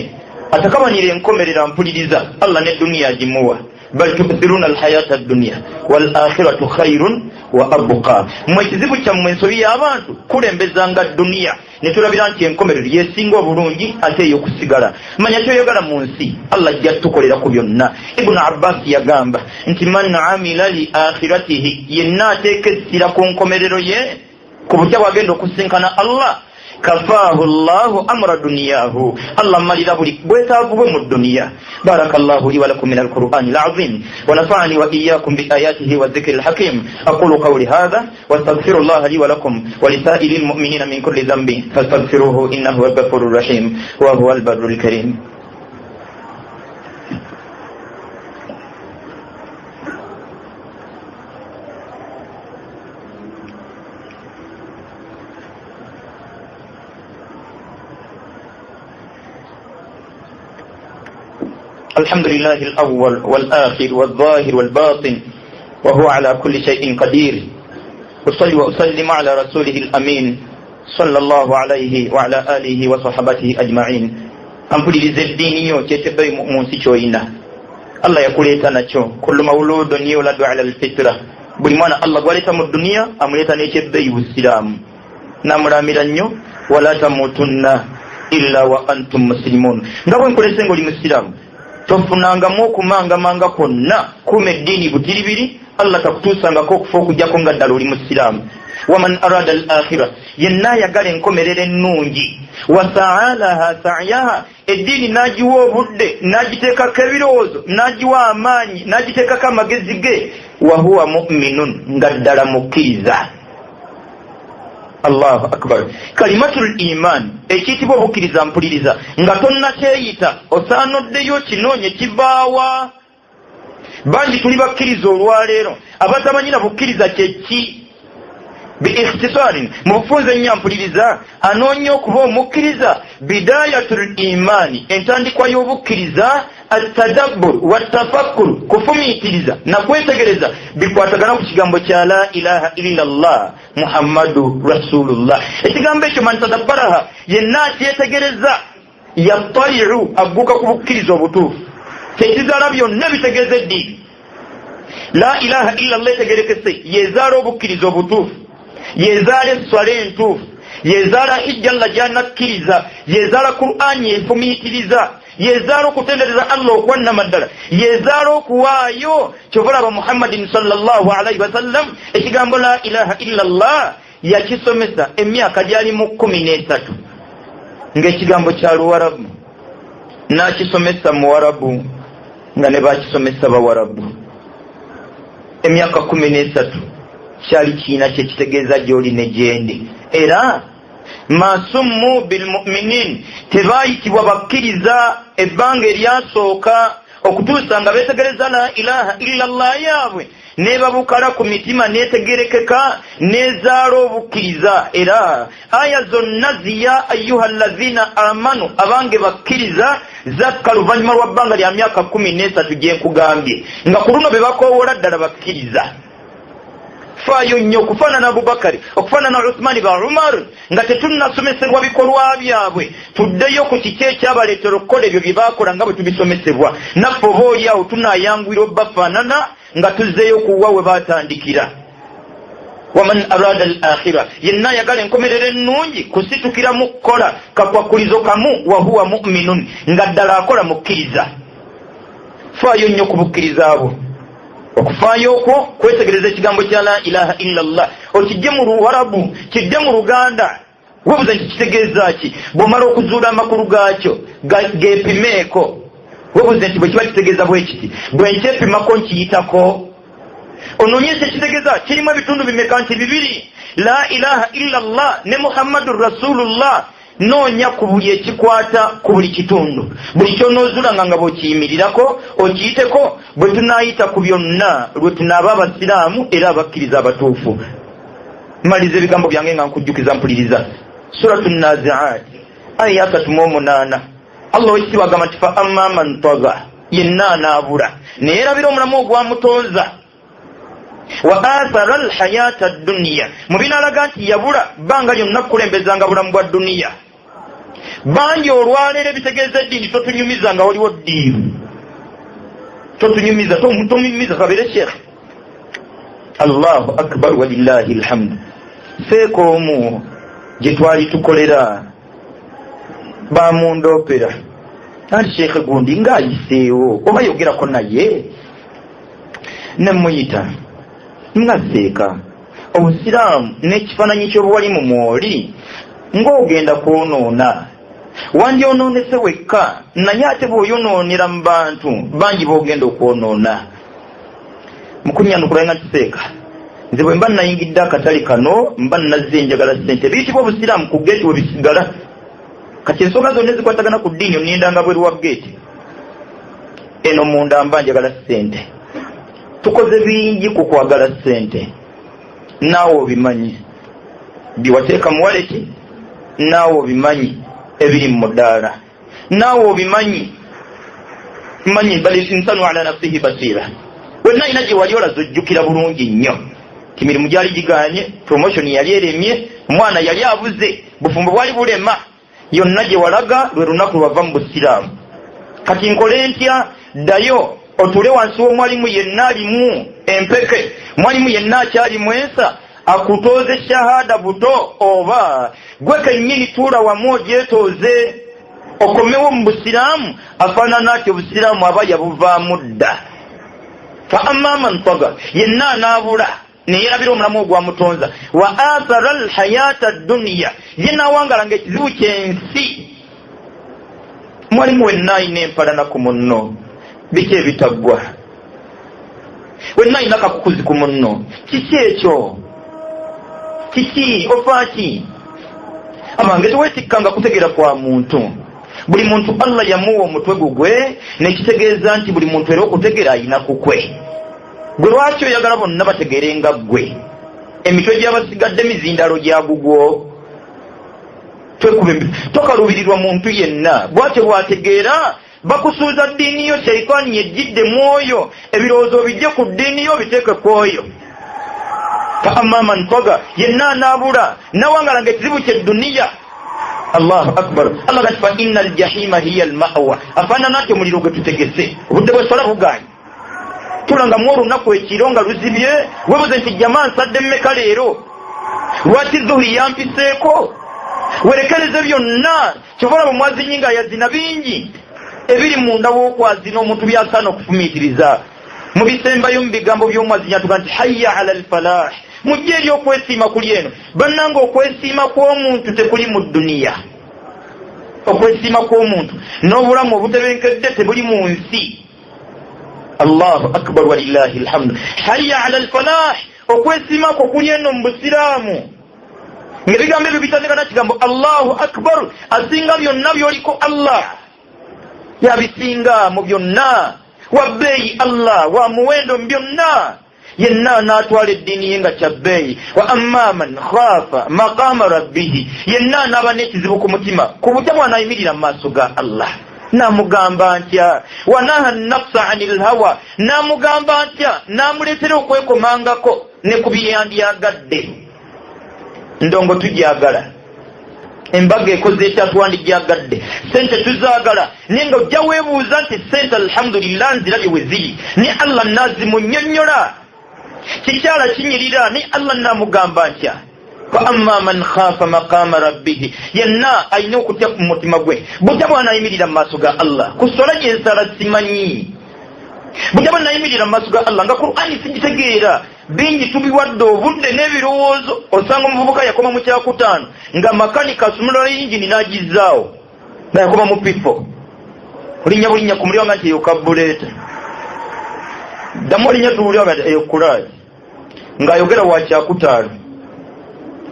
atakabanira enkomerera mpuliriza Allah ne dunia agimuwa bal tu'thiruna alhayata ad-dunya wal akhiratu khairun wa abqa mwe kizibu kyammwe ensobi y'abantu kulembezanga dunia ne tulabira nti enkomerero yesinga obulungi ate eyokusigala manya kyoyagala mu nsi Allah ajja tukolera ku byonna Ibn Abbas yagamba nti man amila li akhiratihi yenna ateeka essira ku nkomerero ye ku butya bwagenda okusinkana Allah kafahu Allahu amra dunyahu Allah malira buli bwetaavu bwe mu dunia barakallahu li wa lakum min al-Qur'ani al-azim wa nafa'ani wa iyyakum bi ayatihi wa dhikril hakim aqulu qawli hadha wa astaghfirullaha li wa lakum wa li sa'iril mu'minina min kulli dhanbin fastaghfiruhu innahu huwal ghafurur rahim wa huwal barrul karim الحمد لله الأول والآخر والظاهر والباطن وهو على كل شيء قدير أصلي وأسلم على رسوله الأمين sallallahu alayhi wa ala alihi wa sahbihi ajma'in. Ampulirize dini yo kyetebe mu nsi kyoyina. Allah yakuleeta nakyo. Kullu mawludun yuladu ala al-fitra. Buli mwana Allah gwaleta mu dunia amuleta n'ekyebbeeyi Buisiraamu. Namulamira nnyo wala tamutunna illa wa antum muslimun. Nga bwe nkulese ng'oli Musiraamu tofunangamu okumangamanga kwonna kuma eddiini butiribiri Allah takutuusangako okufa okujjako nga ddala oli Musiraamu. Waman arada al-akhirah yenna yagala enkomerero ennungi wasaalaha sa'yaha eddiini n'agiwa obudde n'agiteekako ebirowoozo n'agiwa amaanyi n'agiteekako amagezi ge wa huwa mu'minun nga ddala mukkiriza. Allahu akbar. Kalimatul iman ekiyitibwa obukkiriza mpuliriza nga tonnakyeyita osaanoddeyo kinoonye kivaawa. Bangi tuli bakkiriza olwaleero abatamanyira bukkiriza kyeki. Biikhtisarin mufunze nnyo mpuliriza anoonya okuba omukkiriza bidayatul imani entandikwa y'obukkiriza atadabbur watafakkur kufumiitiriza na kwetegereza bikwatagana ku kigambo kya la ilaha illallah muhammadu rasulullah. Ekigambo ekyo man tadabbaraha yenna akyetegereza yattali'u agguka ku bukkiriza obutuufu kyekizaala byonna bitegeeza eddiini. La ilaha illallah etegerekese yezaala obukkiriza obutuufu, yezaala esswala entuufu, yezaala hijja nga gyanakkiriza, yezaala Qur'ani efumiitiriza, yezaala okutendereza Allah okwannamaddala, yezaala okuwaayo kyobalaba Muhammadin sallallahu alayhi wa sallam. Ekigambo la ilaha illallah yakisomesa emyaka gyali mu 13 ng'ekigambo kya Luwarabu n'akisomesa mu Warabu nga ne bakisomesa Bawarabu. Emyaka 13 kyali kiina kyekitegeeza gy'oli ne gyendi. Era masummu bilmuminin tebaayitibwa bakkiriza ebbanga eryasooka okutuusa nga beetegereza la ilaha illallah yaabwe nebabukala ku mitima netegerekeka nezaala obukkiriza. Era aya zonna ziya ayuha allazina amanu abange bakkiriza zakka luvannyuma lwa bbanga lya myaka 13 gyenkugambye nga ku luno be bakoowola ddala bakkiriza. Faayo nnyo okufaanana Abubakari, okufaanana Uthmani ba Umar nga tetunnasomesebwa bikolwa byabwe. Tuddeyo ku kiki ekyabaleetera okukola ebyo bye baakola nga bwe tubisomesebwa. Naffe oba oli awo tunaayangwira obbafaanana nga tuzzeeyo kuwa we baatandikira. Waman arada al-akhirah yenna ayagala enkomerero ennungi kusitukira mu kukola kakwakulizo kamu wa huwa mu'minun nga ddala akola mukkiriza. Faayo nnyo ku bukkiriza abo. Okufaayo okwo kwetegereza ekigambo kya la ilaha illallah okijje mu Luwarabu kijje mu Luganda webuze nti kitegeeza ki. Bw'omala okuzuula amakulu gaakyo geepimeeko webuze nti bwe kiba kitegeeza bwe kiti bwe nkyepimako nkiyitako onoonyesa ekitegeeza kirimu ebitundu bimeka nti 2 la ilaha illallah ne muhammadur rasulullah. Noonya ku buli ekikwata ku buli kitundu buli kyonoozulanga nga bw'okiyimirirako okiyiteko bwe tunaayita ku byonna lwe tunaaba abasiraamu era abakkiriza abatuufu. Maliza ebigambo byange nga nkujjukiza mpuliriza suratu Nazi'at aya 38. Allah wekitiibwa agamba nti fa amma man tagha yenna anaabula naye erabira omulamu ogwamutonza wa athara alhayata ad-dunya mubinalaga nti yabula bbanga lyonna kukulembezanga bulamu bwa duniya. Bangi olwaleero ebitegeeza eddiini totunyumiza nga waliwo ddiini totunyumiza tomunyumiza kabere shekhe. Allahu akbar walillahi alhamdu. Feeko omu gye twali tukolera bamundoopera anti shekhe gundi ng'ayiseewo oba yogerako naye nemuyita ngaseeka obusiraamu n'ekifaananyi ky'obuwali mu mwoli ng'ogenda kwonoona wandyonoonese wekka naye ate bw'oyonoonera mu bantu bangi b'ogenda okwonoona. Mukunyanukula nga ntiseeka nze bwe mba nayingidde akatale kano mba nazze njagala ssente biyitibwa obusiraamu ku geeti we bisigala kati ensonga zonna ezikwatagana ku ddiini onindanga bweru wa geeti eno munda mba njagala ssente. Tukoze bingi ku kwagala ssente naawe obimanyi biwateeka mu waleti naawe obimanyi ebiri mu mudaala naawe obimanyi manyi bali insanu ala nafsihi basira. Wenna ina gye wali olaze ojjukira bulungi nnyo timirimu gyali giganye promotion yali eremye omwana yali abuze bufumbo bwali bulema yonna gye walaga lwe lunaku lwava mu busiraamu. Kati nkole ntya? Ddayo otule wansi w'omwalimu yenna alimu empeke, mwalimu yenna akyalimu ensa akutooze shahada buto, oba gwe kennyini tuula wamu ogyetooze okomewo mu busiraamu. Afaanana ati obusiraamu aba yabuvaamu dda. Fa amma man taga, yenna anaabula neyerabira omulamu ogwamutonza, wa athara alhayata dunya, yenna awangalanga ekizibu ky'ensi. Mwalimu wenna ayina empalana ku munno, biki ebitaggwa? Wenna ayina kakukuzi ku munno, kiki ekyo? Kiki ofaaki? Amange teweetikkanga kutegeera kwa muntu. Buli muntu Allah yamuwa omutwe gugwe, nekitegeeza nti buli muntu era okutegeera ayina kukwe. Gwe lwaki oyagala bonna bategeerenga ggwe? Emitwe gy'abasigadde mizindalo gya gugwo. Tokalubirirwa muntu yenna. Bwatyo bwategeera bakusuuza ddiini yo, shaitaani yejjidde mwoyo, ebirowoozo bijje ku ddiini yo biteeke kwoyo. Fa amma man taga, yenna anaabula nawangalanga ekizibu ky'edduniya. Allahu akbar. Allah gati fa innal jahima hiya al-ma'wa. Afaanana ati omuliro gwe tutegese obudde bw'eswala bugaanyi. Tulangamu olunaku ekiro nga luzibye, webuze nti jamaa nsadde mmeka leero, lwaki zuhuri yampiseeko? Werekereze byonna kyobola bwemwazinyi nga yazina bingi ebiri munda w'okwazina omuntu byasaana okufumiitiriza. Mu bisembayo mu bigambo by'omwazinya tuga nti hayya ala alfalah, mujje eri okwesiima kuli eno. Bannanga okwesiima kw'omuntu tekuli mu dduniya. Okwesiima kw'omuntu n'obulamu obutebenkedde tebuli mu nsi. Allahu akbar walillahi alhamdu. Hayya ala alfalah, okwesiima kwo kuli eno mu busiraamu. Ngebigambo ebyo bitandika na kigambo Allahu akbar, asinga byonna byoliko Allah. Yabisinga mu byonna, wabbeeyi Allah, wa muwendo mu byonna. Yenna n'atwala eddiini ye nga kyabbeeyi. Wa amma man khaafa maqama rabbihi, yenna n'aba n'ekizibu ku mutima ku butya bw'anaayimirira mu maaso ga Allah. Namugamba ntya? Wa naha nafsa anil hawa, namugamba ntya? Namuleetera okwekomangako ne ku byeyandyagadde. Ndongo tujagala, embaga ekoze ekya twandijagadde, sente tuzaagala, naye nga ojja weebuuza nti sente alhamdulillah nzirabye we ziri, ni Allah nazimunnyonnyola, kikyala kinyirira, ni Allah namugamba ntya? Fa amma man khaafa maqama rabbihi, yenna ayina okutya ku mutima gwe butya bw'anaayimirira mu maaso ga Allah. Ku sola gyensala simanyi, butya bw'anaayimirira mu maaso ga Allah nga Qur'ani sigitegeera. Bingi tubiwadde obudde n'ebirowoozo. Osanga omuvubuka yakoma mu kyakutaano nga makanika asumula yingini n'agizaawo nga yakoma mu pifo. Olinnya bulinnya ku muliro nga nti eyo kabuleeta, ddamu olinnya tuwulira nga eyo kulaazi, ng'ayogera wa kyakutaano.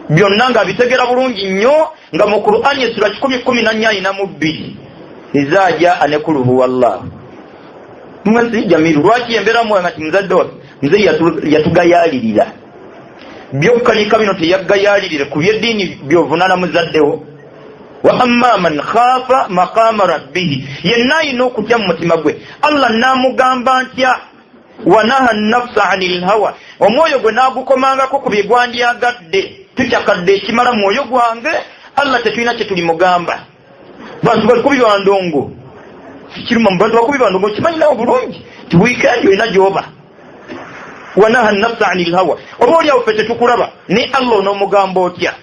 Byonna ng'abitegeera bulungi nnyo nga mu Qur'ani essula 10:42 iza jaa nekuluhu wallahu. Mwezi Jamiru lwaki embeera mwe nga timuzadde wa nze yatugayaalirira byokkanika bino teyaggayaalirire ku byeddiini by'ovunaana muzaddewo. Wa amma man khaafa maqama rabbihi, yenna ayina okutya mu mutima gwe Allah naamugamba ntya? Wa naha nafsa anil hawa, omwoyo gwe naagukomangako ku bye gwandyagadde. Tukyakadde ekimala mwoyo gwange Allah tetulina kye tulimugamba. Bantu bali kubibwa ndongo, kiruma mu bantu bakubibwa ndongo kimanyi nawo bulungi ti wiikendi olina gy'oba. Wa naha nafsa anil hawa, oba oliawo ffe tetukulaba ne Allah onoomugamba otya?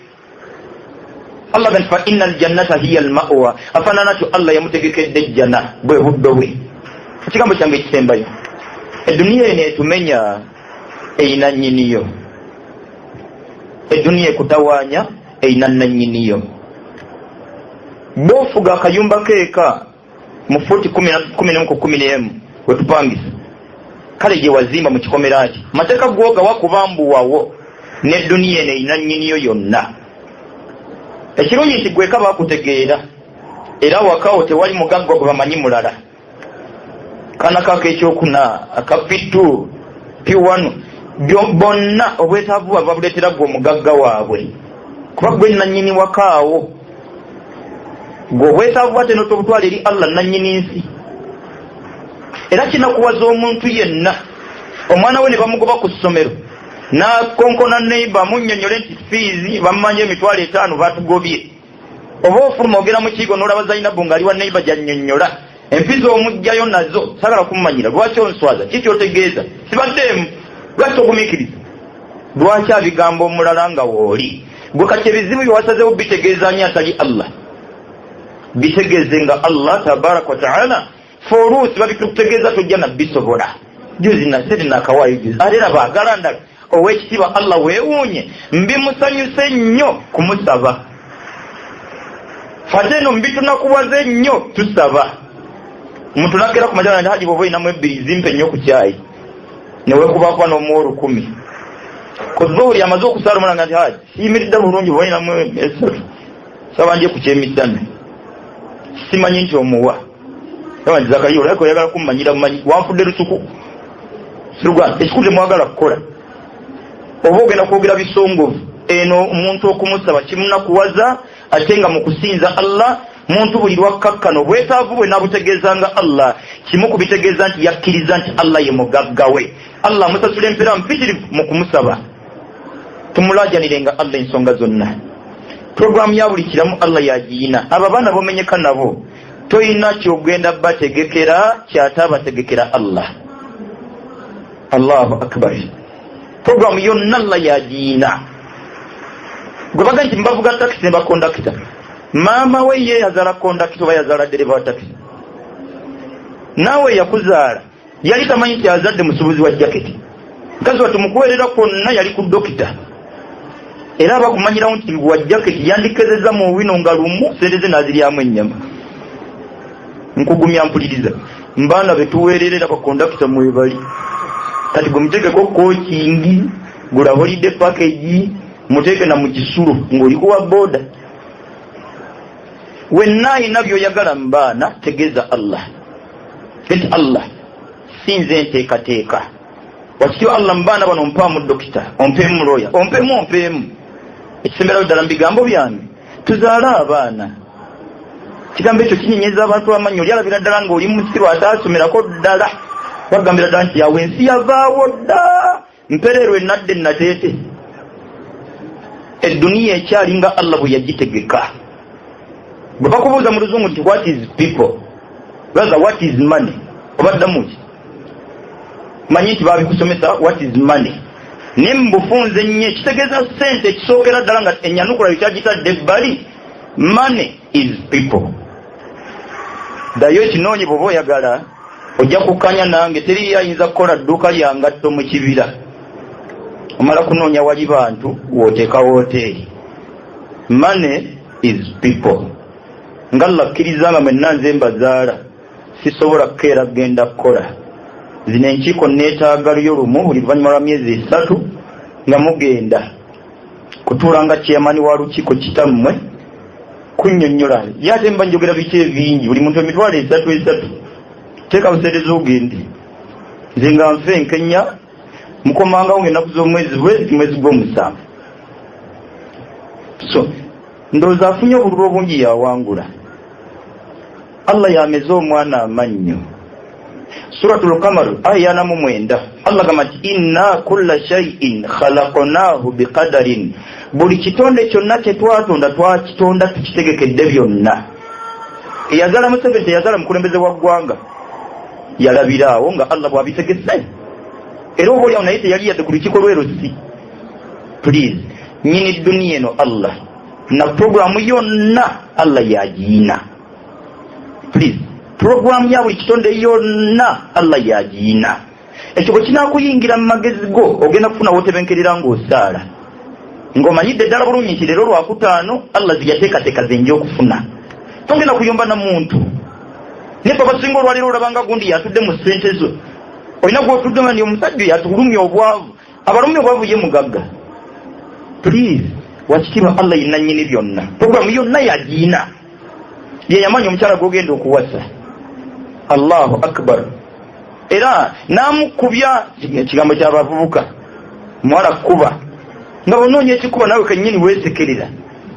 Allah gati fa innal jannata hiya almawa, afaanana ti Allah yamutegekedde ejjana bwe buddo bwe. Ekigambo kyange ekisembayo, edduniya eno etumenya eyina nnyiniyo, edduniya ekutawaanya eyina nannyiniyo. Bw'ofuga akayumba keeka mu fuuti 10 wetupangisa, kale gye wazimba mu kikomera ki mateeka gwogawa kubambuwawo, n'edduniya eno eyina nnyiniyo yonna. Ekirungi nti gweka baakutegeera era wakawo tewali mugagga gwe bamanyi mulala. Kaana kaako ekyokuna akapittu piwano bonna obwetaavu bava buleetera gwe omugagga waabwe, kuba gwe nannyini wakaawo. Gwe obwetaavu bwate n'otobutwala eri Allah nannyini nsi. Era kinakuwaza omuntu yenna, omwana we ne bamugoba ku ssomero na konkona neighbor munnyonnyole nti fees bammanje emitwalo 5 batugobye oba ofuluma ogera mu kigo n'olaba Zainabu ng'ali wa neighbor gy'annyonnyola empizo omugjayo nazo sagala kummanyira lwaki onswaza kiki otegeeza sibaddeemu lwaki ogumiikiriza lwaki abigambo omulala nga wooli gwe kati ebizibu byewasazewo bitegeeza ani atali Allah bitegeeze nga Allah tabaraka wa taala foluusi babikutegeeza tojja nabbisobola juzi naseri nakawaayo juzi ate era baagala ndala ow'ekitiibwa Allah weewuunye mbimusanyuse nnyo kumusaba fate eno mbitunakuwaze nnyo tusaba omuntu nakera ku majala ndi haji bwoba olinamu 2 zimpe nnyo ku kyayi neweekubakuba n'omuwolu 10 kuzuuli amaze okusala omulanga nti haji siyimiridde bulungi bwoba olinamu 3 saba ndye ku kyemisana simanyi nti omuwa awanti Zakariya olabika oyagala kummanyira mumanyi wanfudde lusuku sirugwa ekikulu temwagala kukola oba ogenda kwogera bisongovu eno omuntu okumusaba kimunakuwaza ate nga mu kusinza Allah muntu buli lwakkakkano bwetaavu bwe nabutegeezanga Allah kimu kubitegeeza nti yakkiriza nti Allah ye mugaggawe Allah musasula empeera mpitirivu mu kumusaba tumulajanirenga Allah ensonga zonna programu ya buli kiramu Allah yagiina abo abaana bomenyeka nabo toyina kyogenda bategekera kyatabategekera Allah Allahu akbar programu yonna Allah yagiina gwe baga nti mbavuga taxi ne bakondakita maama we ye yazala kondakita oba yazala dereva wa taxi naawe yakuzaala yali tamanyi nti azadde musubuzi wa jaketi nkazi watumukuweerera kwonna yali ku dokita era abakumanyirawo nti wa jaketi yandikezeza mu wino nga lumu sereze naziryamu ennyama nkugumya mpuliriza mbaana betuweererera bakondakita mwebali kati gwe muteekeko coachingi gula holiday package muteeke na mu kisulo ng'oli kuwa boda wenna ayina by'oyagala mu baana tegeeza Allah eti Allah sinze nteekateeka wakityo Allah mu baana bano ompaamu dokita ompeemu lawyer ompeemu ekisemberayo ddala mu bigambo byange tuzaale abaana kigambo ekyo kinyenyeza abantu amanyi oli alabira ddala ng'oli musiru ataasomerako ddala bagambira ddala nti yawe ensi yavaawo dda mpereerwe nadde nateete edduniya ekyalinga Allah bwe yagitegeka bwe bakubuuza mu luzungu nti what is people rather what is money obaddamu ki manyi nti babikusomesa what is money ne mbufunze nnyo ekitegeeza ssente ekisookera ddala nga ennyanukula ekyagitadde ebbali money is people ddayo ekinoonyi bw'oba oyagala ojja kukkanya nange teri ayinza kukola dduuka lya ngatto mu kibira omala kunoonya wali bantu wooteeka wooteeri money is people nga lakkiriza nga mwenna nze mbazaala sisobola kukeera kugenda kukola zino enkiiko neetaaga lyo lumu buli luvannyuma lwa myezi 3 nga mugenda kutuula nga chairman wa lukiiko kitammwe kunnyonnyola yate mba njogera biki ebingi buli muntu emitwalo 3 teeka buseereza ogende nze nga nfe enkenya mukomangawo ng'ennaku z'omwezi gw'omusanvu so ndowooza afunye obululu obungi yawangula Allah yameze omwana amannyo suratul Qamar aya 9 Allah gamba nti inna kulla shay'in khalaqnahu biqadarin buli kitonde kyonna kye twakitonda tukitegekedde byonna eyazala Museveni teyazala mukulembeze wa ggwanga yalabiraawo nga Allah bwabitegese era oba olyawo naye teyali yadde ku lukiiko lw'erosi please nyini duniya eno Allah na programu yonna Allah yagiina please programu ya buli kitonde yonna Allah yagiina ekyo bwe kinaakuyingira mu magezi go ogenda kufuna wotebenkerera ng'osaala ng'omanyidde ddala bulungi nti leero lwakutaano Allah ziyateekateeka zenja okufuna togenda kuyomba na muntu naye babasinga olwaleero olabanga gundi yatudde mu ssente zo olina gw'otudde nga ndi omusajja yatulumya obwavu abalumya obwavu ye mugagga please wakitiibwa Allah yina nnyini byonna programu yonna yagiina ye yamanya omukyala gw'ogenda okuwasa Allahu akbar era n'amukubya ekigambo ky'abavubuka muwala kuba nga bonoonya ekikuba nawe kennyini weesekerera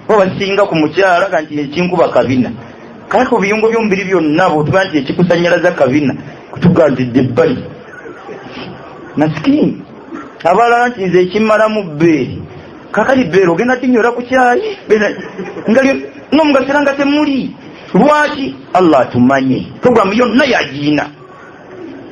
oba basinga ku mukyala kanti ekinkuba kabina kale ku biyungo by'omubiri byonna bw'otuga nti ekikusannyalaza kabina kutuganzidde ebbali masikini abalala nti nze kimalamu bbeeri kakali bbeeri ogenda tinyora ku kyayi ngali n'omugasera temuli lwaki Allah tumanye programu yonna yagiina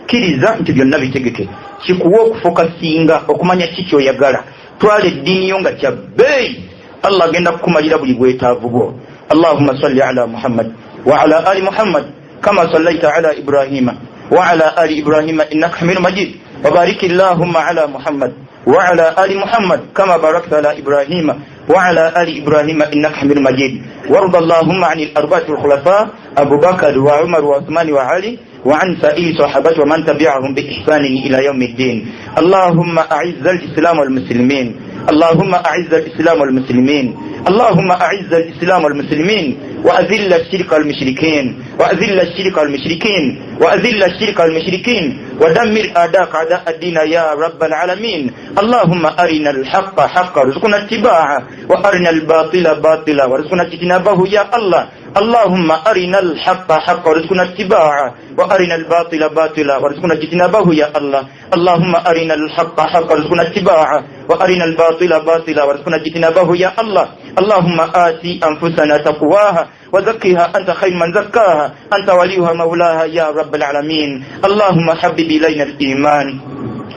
kiriza nti byonna bitegeke kikuwa okufokasinga okumanya kiki oyagala twala eddiini yo nga kya bbeeyi Allah agenda kukumalira buli bwetaavu bwo Allahumma salli ala Muhammad wa ala ali Muhammad kama sallaita ala Ibrahima wa ala ali Ibrahima innaka Hamidum Majid wa barik Allahumma ala Muhammad wa ala ali Muhammad kama barakta ala Ibrahima wa ala ali Ibrahima innaka Hamidum Majid warda Allahumma anil arba'ati al-khulafa Abu Bakr wa Umar wa Uthman wa Ali وعن سائر صحابته ومن تبعهم بإحسان إلى يوم الدين اللهم أعز الإسلام والمسلمين اللهم أعز الإسلام والمسلمين اللهم أعز الإسلام والمسلمين وأذل الشرك والمشركين وأذل الشرك والمشركين وأذل الشرك والمشركين ودمر أعداءك أعداء الدين يا رب العالمين اللهم أرنا الحق حقا وارزقنا اتباعه وأرنا الباطل باطلا وارزقنا اجتنابه يا الله اللهم أرنا الحق حقا وارزقنا اتباعه وأرنا الباطل باطلا وارزقنا اجتنابه يا الله اللهم أرنا الحق حقا وارزقنا اتباعه وأرنا الباطل باطلا وارزقنا اجتنابه يا الله اللهم آتي أنفسنا تقواها وزكها أنت خير من زكاها أنت وليها مولاها يا رب العالمين اللهم حبب إلينا الإيمان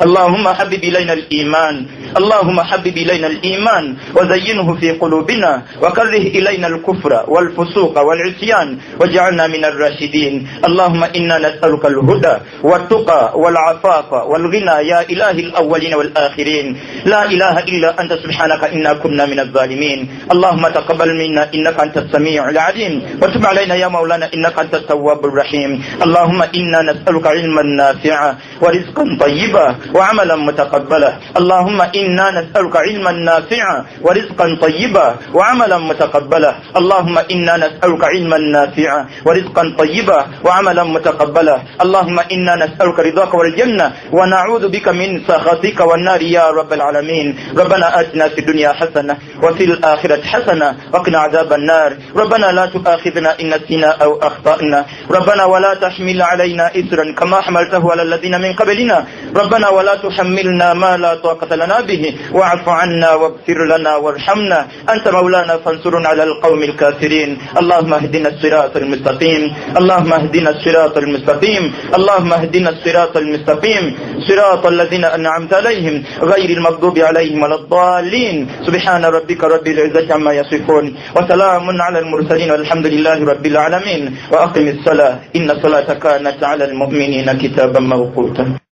اللهم حبب إلينا الإيمان اللهم حبب إلينا الإيمان وزينه في قلوبنا وكره إلينا الكفر والفسوق والعصيان واجعلنا من الراشدين اللهم إنا نسألك الهدى والتقى والعفاف والغنى يا إله الأولين والآخرين لا إله إلا أنت سبحانك إنا كنا من الظالمين اللهم تقبل منا إنك أنت السميع العليم وتب علينا يا مولانا إنك أنت التواب الرحيم اللهم إنا نسألك علما نافعا ورزقا طيبا وعملا متقبلا اللهم إنا نسألك علما نافعا ورزقا طيبا وعملا متقبلا اللهم إنا نسألك علما نافعا ورزقا طيبا وعملا متقبلا اللهم إنا نسألك رضاك والجنة ونعوذ بك من سخطك والنار يا رب العالمين ربنا آتنا في الدنيا حسنة وفي الآخرة حسنة وقنا عذاب النار ربنا لا تؤاخذنا إن نسينا أو أخطأنا ربنا ولا تحمل علينا إسرا كما حملته على الذين من قبلنا ربنا ولا تحملنا ما لا طاقة لنا به واعف عنا واغفر لنا وارحمنا أنت مولانا فانصرنا على القوم الكافرين اللهم اهدنا الصراط المستقيم اللهم اهدنا الصراط المستقيم اللهم اهدنا الصراط المستقيم صراط الذين أنعمت عليهم غير المغضوب عليهم ولا الضالين سبحان ربك رب العزة عما يصفون وسلام على المرسلين والحمد لله رب العالمين وأقم الصلاة إن الصلاة كانت على المؤمنين كتابا موقوتا